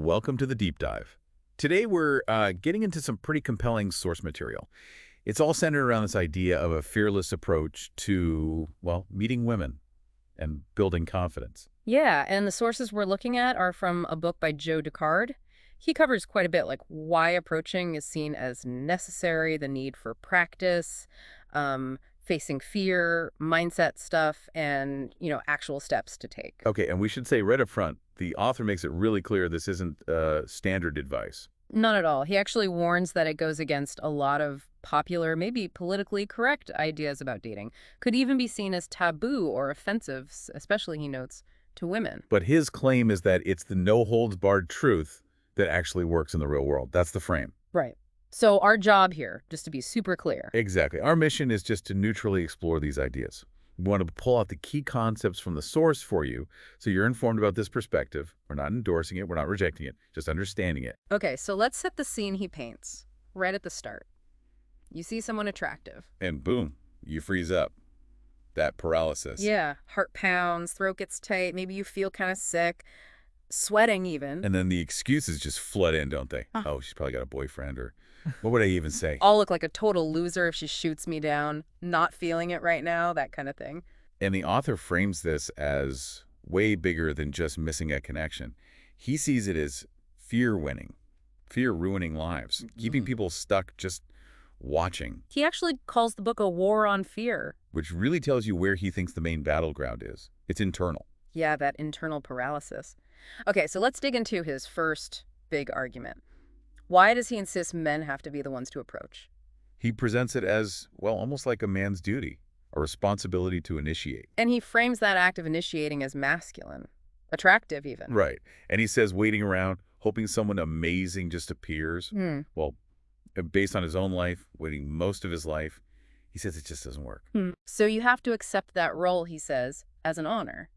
welcome to the deep dive. Today we're getting into some pretty compelling source material. It's all centered around this idea of a fearless approach to, well, meeting women and building confidence. Yeah, and the sources we're looking at are from a book by Joe Ducard. He covers quite a bit, like why approaching is seen as necessary, the need for practice, facing fear, mindset stuff, and, actual steps to take. Okay, and we should say right up front, the author makes it really clear this isn't standard advice. Not at all. He actually warns that it goes against a lot of popular, maybe politically correct ideas about dating. Could even be seen as taboo or offensive, especially, he notes, to women. But his claim is that it's the no-holds-barred truth that actually works in the real world. That's the frame. Right. So our job here, just to be super clear. Exactly. Our mission is just to neutrally explore these ideas. We want to pull out the key concepts from the source for you so you're informed about this perspective. We're not endorsing it. We're not rejecting it. Just understanding it. Okay, so let's set the scene he paints right at the start. You see someone attractive. And boom, you freeze up. That paralysis. Yeah, heart pounds, throat gets tight, maybe you feel kind of sick, sweating even. And then the excuses just flood in, don't they? Oh, she's probably got a boyfriend, or what would I even say? I'll look like a total loser if she shoots me down, not feeling it right now, that kind of thing. And the author frames this as way bigger than just missing a connection. He sees it as fear winning, fear ruining lives, keeping people stuck just watching. He actually calls the book a war on fear. Which really tells you where he thinks the main battleground is. It's internal. Yeah, that internal paralysis. Okay, so let's dig into his first big argument. Why does he insist men have to be the ones to approach? He presents it as, well, almost like a man's duty, a responsibility to initiate. And he frames that act of initiating as masculine, attractive even. Right. And he says waiting around, hoping someone amazing just appears. Well, based on his own life, waiting most of his life, he says it just doesn't work. So you have to accept that role, he says, as an honor.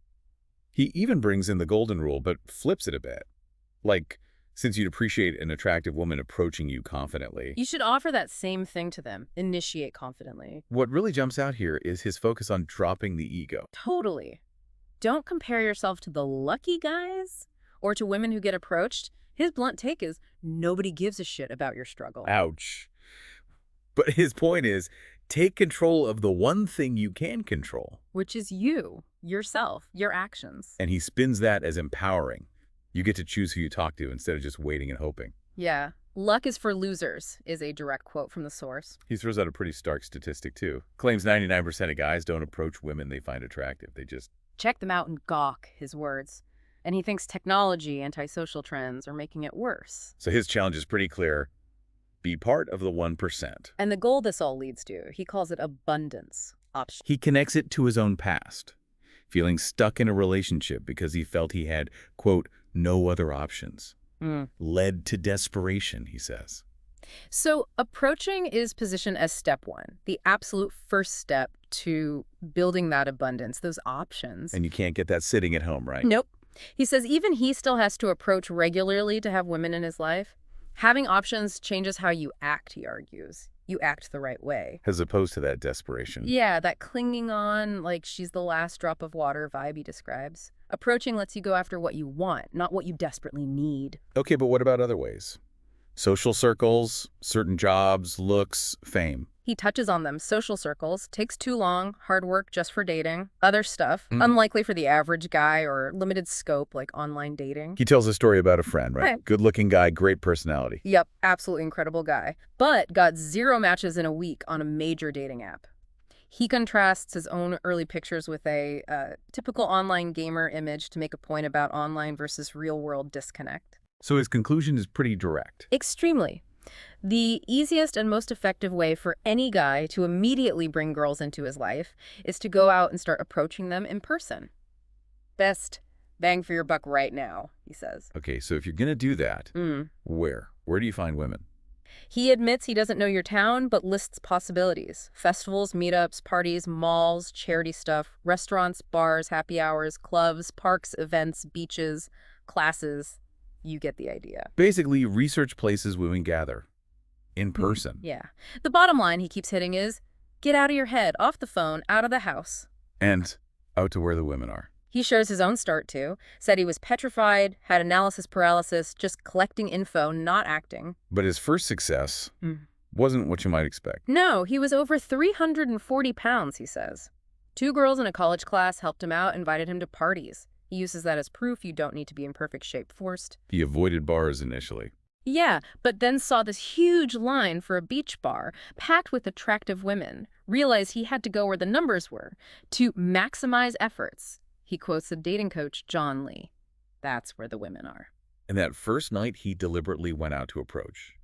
He even brings in the golden rule, but flips it a bit. Like, since you'd appreciate an attractive woman approaching you confidently. You should offer that same thing to them. Initiate confidently. What really jumps out here is his focus on dropping the ego. Totally. Don't compare yourself to the lucky guys or to women who get approached. His blunt take is nobody gives a shit about your struggle. Ouch. But his point is, take control of the one thing you can control. Which is you, yourself, your actions. And he spins that as empowering. You get to choose who you talk to instead of just waiting and hoping. Yeah. Luck is for losers, is a direct quote from the source. He throws out a pretty stark statistic, too. Claims 99% of guys don't approach women they find attractive. They just check them out and gawk, his words. And he thinks technology, antisocial trends are making it worse. So his challenge is pretty clear. Be part of the 1%. And the goal this all leads to, he calls it abundance. He connects it to his own past, feeling stuck in a relationship because he felt he had, quote, no other options. Led to desperation, he says. So approaching is positioned as step one, the absolute first step to building that abundance, those options. And you can't get that sitting at home, right? Nope. He says even he still has to approach regularly to have women in his life. Having options changes how you act, he argues. You act the right way. As opposed to that desperation. Yeah, that clinging on like she's the last drop of water vibe he describes. Approaching lets you go after what you want, not what you desperately need. Okay, but what about other ways? Social circles, certain jobs, looks, fame. He touches on them. Social circles, takes too long, hard work just for dating. Other stuff, unlikely for the average guy or limited scope like online dating. He tells a story about a friend, right? Right. Good-looking guy, great personality. Yep, absolutely incredible guy. But got 0 matches in a week on a major dating app. He contrasts his own early pictures with a typical online gamer image to make a point about online versus real-world disconnect. So his conclusion is pretty direct. Extremely. The easiest and most effective way for any guy to immediately bring girls into his life is to go out and start approaching them in person. Best bang for your buck right now, he says. Okay, so if you're going to do that, where? Where do you find women? He admits he doesn't know your town, but lists possibilities. Festivals, meetups, parties, malls, charity stuff, restaurants, bars, happy hours, clubs, parks, events, beaches, classes. You get the idea. Basically, research places women gather. In person. Yeah. The bottom line he keeps hitting is, get out of your head, off the phone, out of the house. And out to where the women are. He shares his own start too, said he was petrified, had analysis paralysis, just collecting info, not acting. But his first success Mm. wasn't what you might expect. No, he was over 340 pounds, he says. 2 girls in a college class helped him out, invited him to parties. He uses that as proof you don't need to be in perfect shape first. He avoided bars initially. Yeah, but then saw this huge line for a beach bar, packed with attractive women. Realized he had to go where the numbers were, to maximize efforts. He quotes the dating coach, John Lee. That's where the women are. And that first night, he deliberately went out to approach.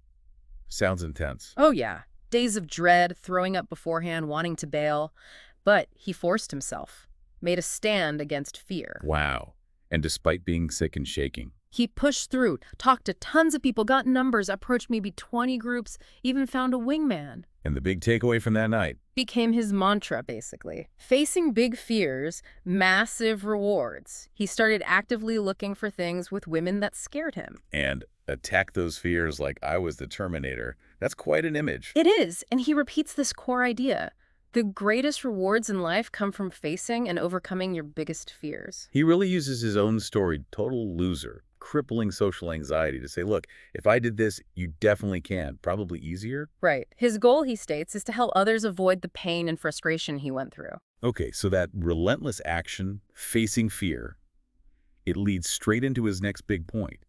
Sounds intense. Oh yeah, days of dread, throwing up beforehand, wanting to bail. But he forced himself, made a stand against fear. Wow. And despite being sick and shaking. He pushed through, talked to tons of people, got numbers, approached maybe 20 groups, even found a wingman. And the big takeaway from that night. Became his mantra, basically. Facing big fears, massive rewards. He started actively looking for things with women that scared him. And attack those fears like I was the Terminator. That's quite an image. It is, and he repeats this core idea. The greatest rewards in life come from facing and overcoming your biggest fears. He really uses his own story, total loser, crippling social anxiety, to say, look, if I did this, you definitely can. Probably easier. Right. His goal, he states, is to help others avoid the pain and frustration he went through. Okay, so that relentless action, facing fear, it leads straight into his next big point.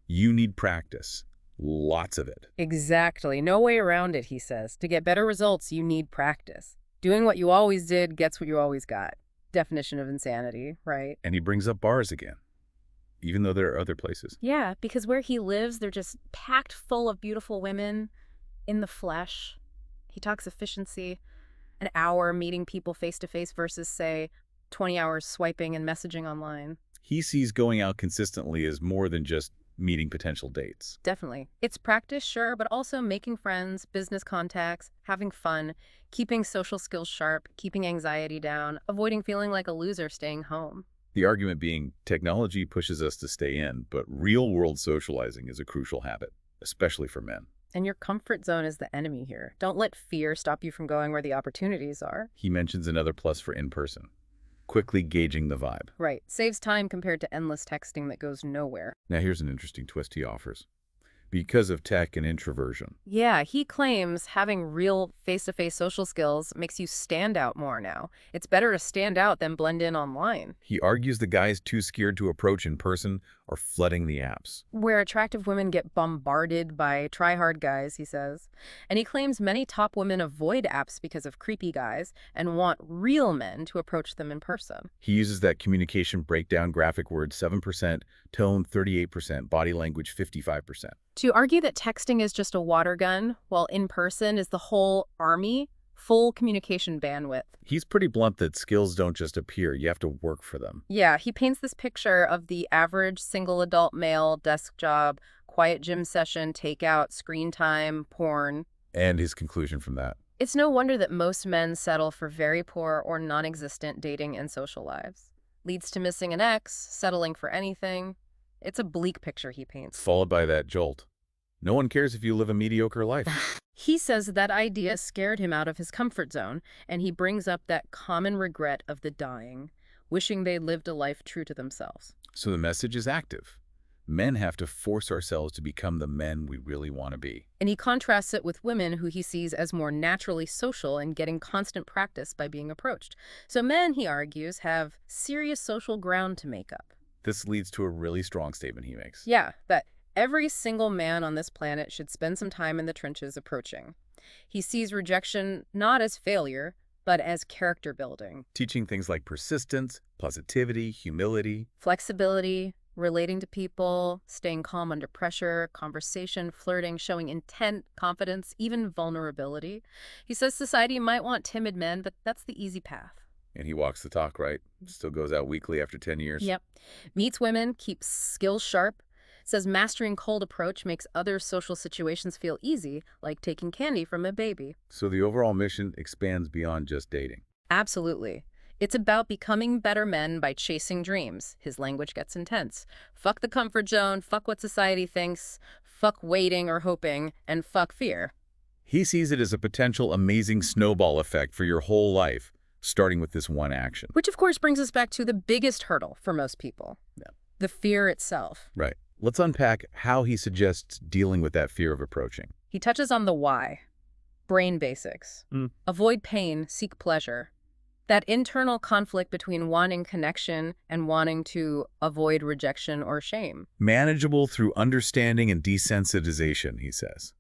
You need practice. Lots of it. Exactly. No way around it, he says. To get better results, you need practice. Doing what you always did gets what you always got. Definition of insanity, right? And he brings up bars again, even though there are other places. Yeah, because where he lives, they're just packed full of beautiful women in the flesh. He talks efficiency, an hour meeting people face-to-face versus, say, 20 hours swiping and messaging online. He sees going out consistently as more than just meeting potential dates. Definitely. It's practice, sure, but also making friends, business contacts, having fun, keeping social skills sharp, keeping anxiety down, avoiding feeling like a loser staying home. The argument being technology pushes us to stay in, but real-world socializing is a crucial habit, especially for men. And your comfort zone is the enemy here. Don't let fear stop you from going where the opportunities are. He mentions another plus for in-person, quickly gauging the vibe. Right. Saves time compared to endless texting that goes nowhere. Now here's an interesting twist he offers. Because of tech and introversion. Yeah, he claims having real face-to-face social skills makes you stand out more now. It's better to stand out than blend in online. He argues the guys too scared to approach in person are flooding the apps. Where attractive women get bombarded by try-hard guys, he says. And he claims many top women avoid apps because of creepy guys and want real men to approach them in person. He uses that communication breakdown graphic word 7%, tone 38%, body language 55%. To argue that texting is just a water gun, while in person is the whole army, full communication bandwidth. He's pretty blunt that skills don't just appear, you have to work for them. Yeah, he paints this picture of the average single adult male, desk job, quiet gym session, takeout, screen time, porn. And his conclusion from that. It's no wonder that most men settle for very poor or non-existent dating and social lives. Leads to missing an ex, settling for anything. It's a bleak picture he paints. Followed by that jolt. No one cares if you live a mediocre life. He says that idea scared him out of his comfort zone, and he brings up that common regret of the dying, wishing they lived a life true to themselves. So the message is active. Men have to force ourselves to become the men we really want to be. And he contrasts it with women who he sees as more naturally social and getting constant practice by being approached. So men, he argues, have serious social ground to make up. This leads to a really strong statement he makes. Yeah, that every single man on this planet should spend some time in the trenches approaching. He sees rejection not as failure, but as character building. Teaching things like persistence, positivity, humility. Flexibility, relating to people, staying calm under pressure, conversation, flirting, showing intent, confidence, even vulnerability. He says society might want timid men, but that's the easy path. And he walks the talk, right? Still goes out weekly after 10 years. Yep. Meets women, keeps skills sharp. Says mastering cold approach makes other social situations feel easy, like taking candy from a baby. So the overall mission expands beyond just dating. Absolutely. It's about becoming better men by chasing dreams. His language gets intense. Fuck the comfort zone, fuck what society thinks, fuck waiting or hoping, and fuck fear. He sees it as a potential amazing snowball effect for your whole life. starting with this one action. Which, of course, brings us back to the biggest hurdle for most people. Yeah. The fear itself. Right. Let's unpack how he suggests dealing with that fear of approaching. He touches on the why. Brain basics. Avoid pain, seek pleasure. That internal conflict between wanting connection and wanting to avoid rejection or shame. Manageable through understanding and desensitization, he says.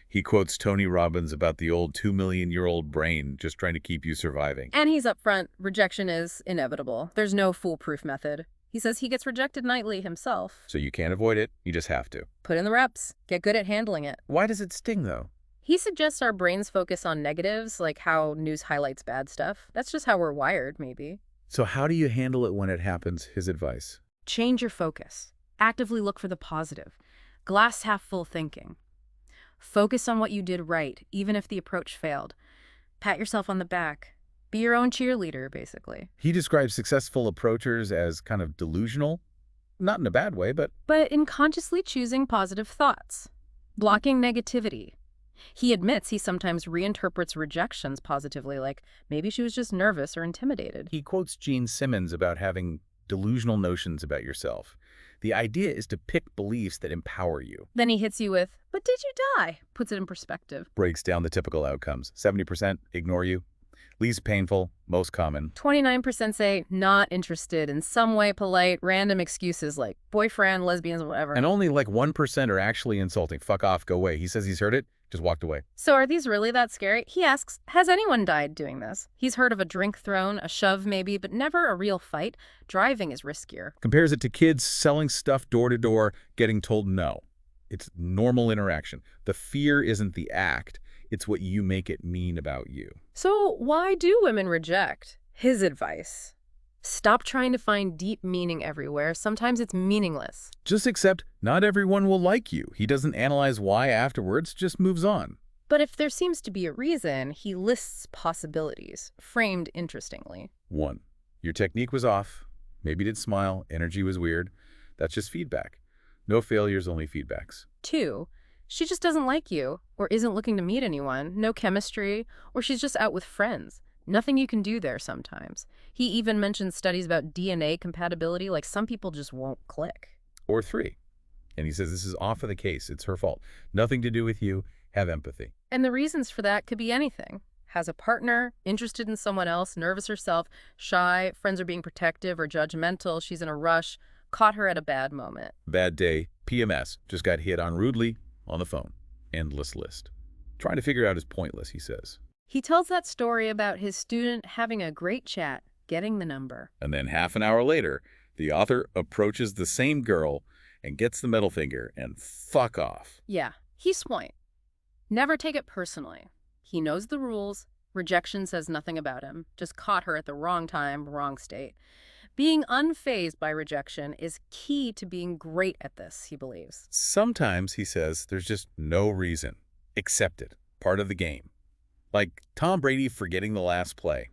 He quotes Tony Robbins about the old 2-million-year-old brain just trying to keep you surviving. And he's upfront, rejection is inevitable. There's no foolproof method. He says he gets rejected nightly himself. So you can't avoid it, you just have to. Put in the reps. Get good at handling it. Why does it sting, though? He suggests our brains focus on negatives, like how news highlights bad stuff. That's just how we're wired, maybe. So how do you handle it when it happens, his advice? Change your focus. Actively look for the positive. Glass half full thinking. Focus on what you did right, even if the approach failed. Pat yourself on the back. Be your own cheerleader, basically. He describes successful approachers as kind of delusional. Not in a bad way, but in consciously choosing positive thoughts. Blocking negativity. He admits he sometimes reinterprets rejections positively, like maybe she was just nervous or intimidated. he quotes Gene Simmons about having delusional notions about yourself. The idea is to pick beliefs that empower you. Then he hits you with, but did you die? Puts it in perspective. Breaks down the typical outcomes. 70% ignore you. Least painful, most common. 29% say not interested, in some way polite, random excuses like boyfriend, lesbians, whatever. And only like 1% are actually insulting. Fuck off, go away. He says he's heard it, just walked away. So are these really that scary? He asks, has anyone died doing this? He's heard of a drink thrown, a shove maybe, but never a real fight. Driving is riskier. Compares it to kids selling stuff door to door, getting told no. It's normal interaction. The fear isn't the act. It's what you make it mean about you. So why do women reject? His advice. Stop trying to find deep meaning everywhere. Sometimes it's meaningless. Just accept not everyone will like you. He doesn't analyze why afterwards, just moves on. But if there seems to be a reason, he lists possibilities, framed interestingly. 1. Your technique was off. Maybe you did smile. Energy was weird. That's just feedback. No failures, only feedbacks. 2. She just doesn't like you, or isn't looking to meet anyone, no chemistry, or she's just out with friends. Nothing you can do there sometimes. He even mentions studies about DNA compatibility, like some people just won't click. Or 3. And he says this is off of the case. It's her fault. Nothing to do with you. Have empathy. And the reasons for that could be anything. Has a partner, interested in someone else, nervous herself, shy, friends are being protective or judgmental, she's in a rush, caught her at a bad moment. Bad day. PMS. Just got hit on rudely. On the phone. Endless list. Trying to figure out is pointless, he says. He tells that story about his student having a great chat, getting the number. And then half an hour later, the author approaches the same girl and gets the middle finger and fuck off. Yeah, he's point. Never take it personally. He knows the rules. Rejection says nothing about him. Just caught her at the wrong time, wrong state. Being unfazed by rejection is key to being great at this, he believes. Sometimes, he says, there's just no reason. Accept it. Part of the game. Like Tom Brady forgetting the last play.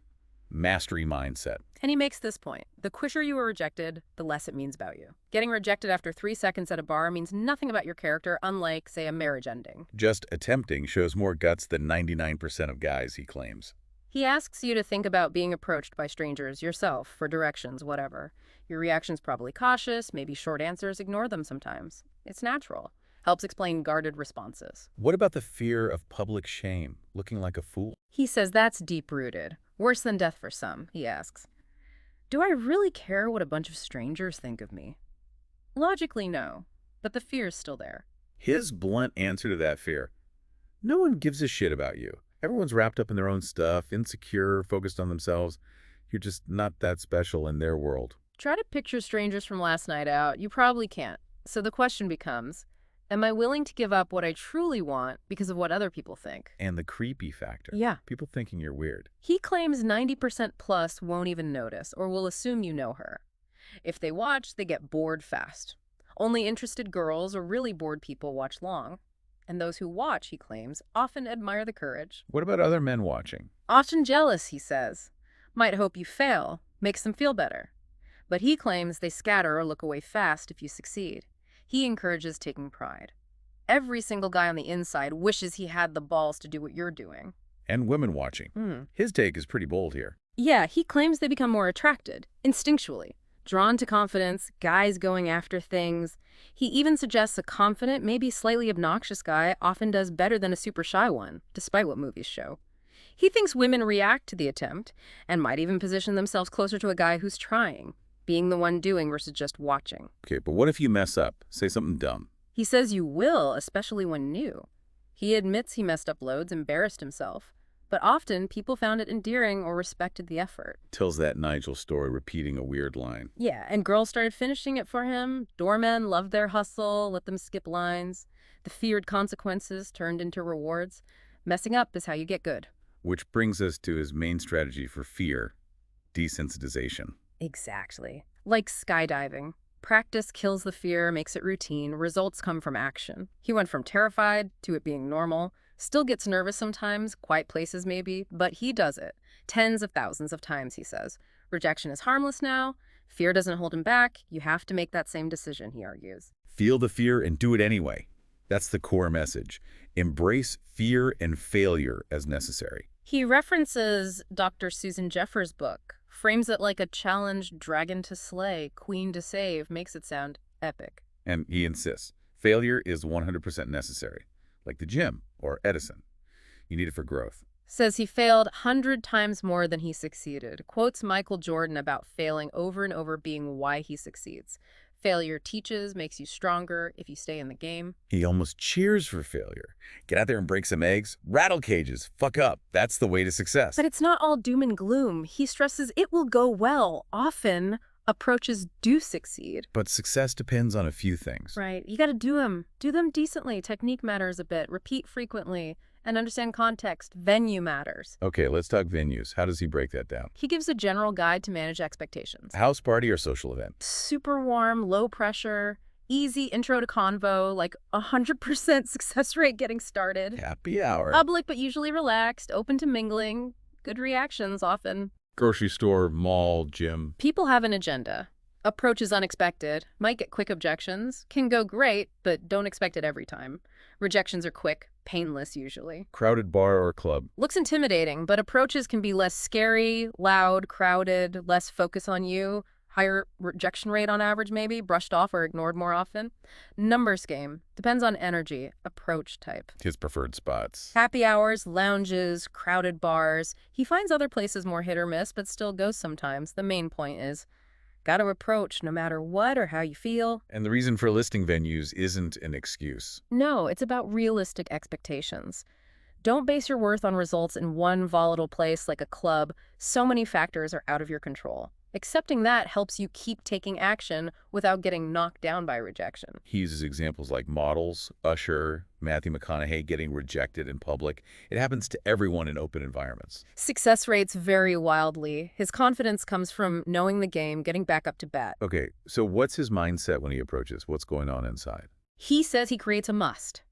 Mastery mindset. And he makes this point. The quicker you are rejected, the less it means about you. Getting rejected after 3 seconds at a bar means nothing about your character, unlike, say, a marriage ending. Just attempting shows more guts than 99% of guys, he claims. He asks you to think about being approached by strangers, yourself, for directions, whatever. Your reaction's probably cautious, maybe short answers, ignore them sometimes. It's natural. Helps explain guarded responses. What about the fear of public shame, looking like a fool? He says that's deep-rooted. Worse than death for some, he asks. Do I really care what a bunch of strangers think of me? Logically, no, but the fear's still there. His blunt answer to that fear: no one gives a shit about you. Everyone's wrapped up in their own stuff, insecure, focused on themselves. You're just not that special in their world. Try to picture strangers from last night out. You probably can't. So the question becomes, am I willing to give up what I truly want because of what other people think? And the creepy factor. Yeah. People thinking you're weird. He claims 90% plus won't even notice or will assume you know her. If they watch, they get bored fast. Only interested girls or really bored people watch long. And those who watch, he claims, often admire the courage. What about other men watching? Often jealous, he says. Might hope you fail, makes them feel better. But he claims they scatter or look away fast if you succeed. He encourages taking pride. Every single guy on the inside wishes he had the balls to do what you're doing. And women watching. His take is pretty bold here. Yeah, he claims they become more attracted, instinctually, drawn to confidence, guys going after things. He even suggests a confident, maybe slightly obnoxious guy often does better than a super shy one, despite what movies show. He thinks women react to the attempt and might even position themselves closer to a guy who's trying, being the one doing versus just watching. Okay, but what if you mess up? Say something dumb. He says you will, especially when new. He admits he messed up loads, embarrassed himself, but often people found it endearing or respected the effort. Tells that Nigel story repeating a weird line. Yeah, and girls started finishing it for him. Doormen loved their hustle, let them skip lines. The feared consequences turned into rewards. Messing up is how you get good. Which brings us to his main strategy for fear, desensitization. Exactly. Like skydiving. Practice kills the fear, makes it routine. Results come from action. He went from terrified to it being normal. Still gets nervous sometimes, quiet places maybe, but he does it. Tens of thousands of times, he says. Rejection is harmless now. Fear doesn't hold him back. You have to make that same decision, he argues. Feel the fear and do it anyway. That's the core message. Embrace fear and failure as necessary. He references Dr. Susan Jeffers' book, frames it like a challenge, dragon to slay, queen to save, makes it sound epic. And he insists, failure is 100% necessary, like the gym or Edison. You need it for growth. Says he failed 100 times more than he succeeded. Quotes Michael Jordan about failing over and over being why he succeeds. Failure teaches, makes you stronger if you stay in the game. He almost cheers for failure. Get out there and break some eggs, rattle cages, fuck up. That's the way to success. But it's not all doom and gloom. He stresses it will go well. Often, approaches do succeed. But success depends on a few things. Right. You got to do them. Do them decently. Technique matters a bit. Repeat frequently. And understand context. Venue matters. Okay, let's talk venues. How does he break that down? He gives a general guide to manage expectations. House party or social event? Super warm, low pressure, easy intro to convo, like 100% success rate getting started. Happy hour. Public but usually relaxed, open to mingling, good reactions often. Grocery store, mall, gym. People have an agenda. Approach is unexpected, might get quick objections, can go great, but don't expect it every time. Rejections are quick, painless usually. Crowded bar or club? Looks intimidating, but approaches can be less scary, loud, crowded, less focus on you, higher rejection rate on average maybe, brushed off or ignored more often. Numbers game, depends on energy, approach type. His preferred spots. Happy hours, lounges, crowded bars. He finds other places more hit or miss, but still goes sometimes. The main point is, got to approach no matter what or how you feel. And the reason for listing venues isn't an excuse. No, it's about realistic expectations. Don't base your worth on results in one volatile place like a club. So many factors are out of your control. Accepting that helps you keep taking action without getting knocked down by rejection. He uses examples like models, Usher, Matthew McConaughey getting rejected in public. It happens to everyone in open environments. Success rates vary wildly. His confidence comes from knowing the game, getting back up to bat. Okay, so what's his mindset when he approaches? What's going on inside? He says he creates a must.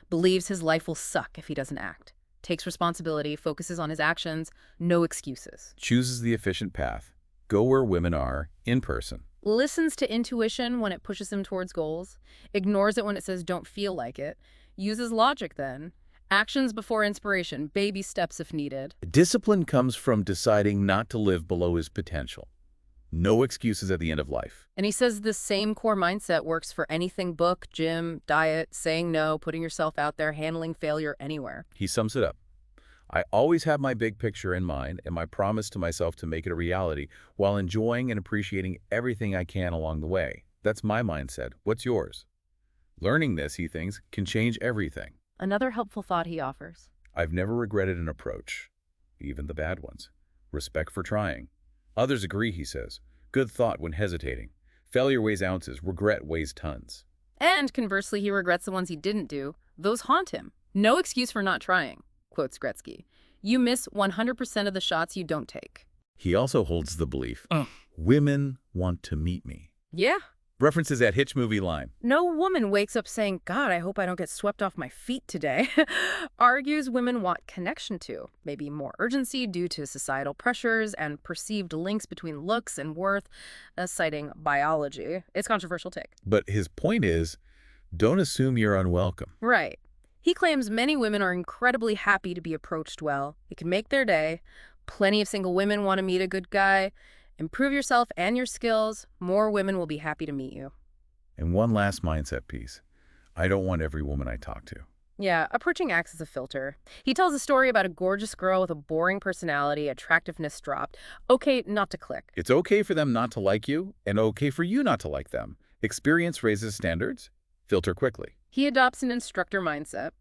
Believes his life will suck if he doesn't act. Takes responsibility, focuses on his actions, no excuses. Chooses the efficient path. Go where women are, in person. Listens to intuition when it pushes him towards goals. Ignores it when it says don't feel like it. Uses logic then. Actions before inspiration, baby steps if needed. Discipline comes from deciding not to live below his potential. No excuses at the end of life. And he says this same core mindset works for anything: book, gym, diet, saying no, putting yourself out there, handling failure anywhere. He sums it up. I always have my big picture in mind and my promise to myself to make it a reality while enjoying and appreciating everything I can along the way. That's my mindset. What's yours? Learning this, he thinks, can change everything. Another helpful thought he offers. I've never regretted an approach, even the bad ones. Respect for trying. Others agree, he says. Good thought when hesitating. Failure weighs ounces, regret weighs tons. And conversely, he regrets the ones he didn't do. Those haunt him. No excuse for not trying, quotes Gretzky. You miss 100% of the shots you don't take. He also holds the belief, women want to meet me. Yeah. References that Hitch movie line. No woman wakes up saying, God, I hope I don't get swept off my feet today. Argues women want connection to, maybe more urgency due to societal pressures and perceived links between looks and worth, citing biology. It's a controversial take. But his point is, don't assume you're unwelcome. Right. He claims many women are incredibly happy to be approached well. It can make their day. Plenty of single women want to meet a good guy. Improve yourself and your skills. More women will be happy to meet you. And one last mindset piece. I don't want every woman I talk to. Yeah, approaching acts as a filter. He tells a story about a gorgeous girl with a boring personality, attractiveness dropped. Okay, not to click. It's okay for them not to like you, and okay for you not to like them. Experience raises standards. Filter quickly. He adopts an instructor mindset.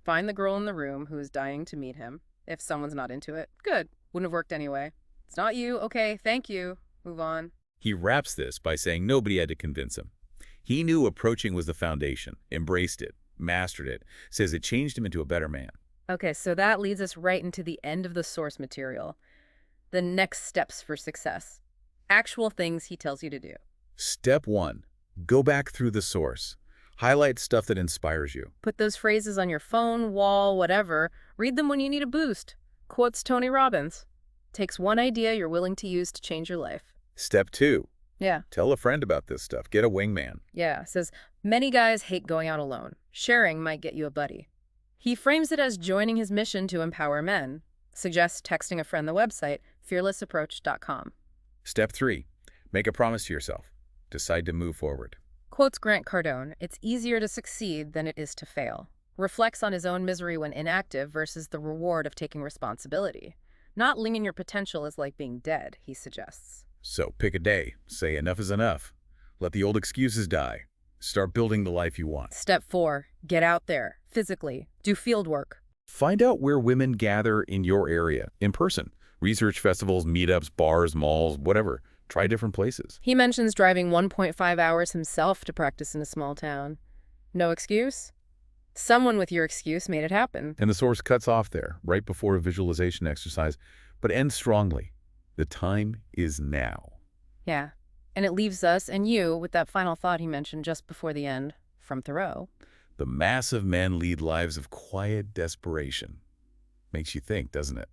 Find the girl in the room who is dying to meet him. If someone's not into it, good. Wouldn't have worked anyway. It's not you. Okay, thank you. Move on. He wraps this by saying nobody had to convince him. He knew approaching was the foundation, embraced it, mastered it, says it changed him into a better man. Okay, so that leads us right into the end of the source material. The next steps for success. Actual things he tells you to do. Step 1. Go back through the source. Highlight stuff that inspires you. Put those phrases on your phone, wall, whatever. Read them when you need a boost. Quotes Tony Robbins. Takes one idea you're willing to use to change your life. Step 2. Yeah. Tell a friend about this stuff. Get a wingman. Yeah, says, many guys hate going out alone. Sharing might get you a buddy. He frames it as joining his mission to empower men. Suggests texting a friend the website, fearlessapproach.com. Step 3. Make a promise to yourself. Decide to move forward. Quotes Grant Cardone, it's easier to succeed than it is to fail. Reflects on his own misery when inactive versus the reward of taking responsibility. Not limiting your potential is like being dead, he suggests. So pick a day. Say enough is enough. Let the old excuses die. Start building the life you want. Step 4, get out there, physically. Do field work. Find out where women gather in your area, in person. Research festivals, meetups, bars, malls, whatever. Try different places. He mentions driving 1.5 hours himself to practice in a small town. No excuse? Someone with your excuse made it happen. And the source cuts off there, right before a visualization exercise, but ends strongly. The time is now. Yeah. And it leaves us and you with that final thought he mentioned just before the end, from Thoreau. The mass of men lead lives of quiet desperation. Makes you think, doesn't it?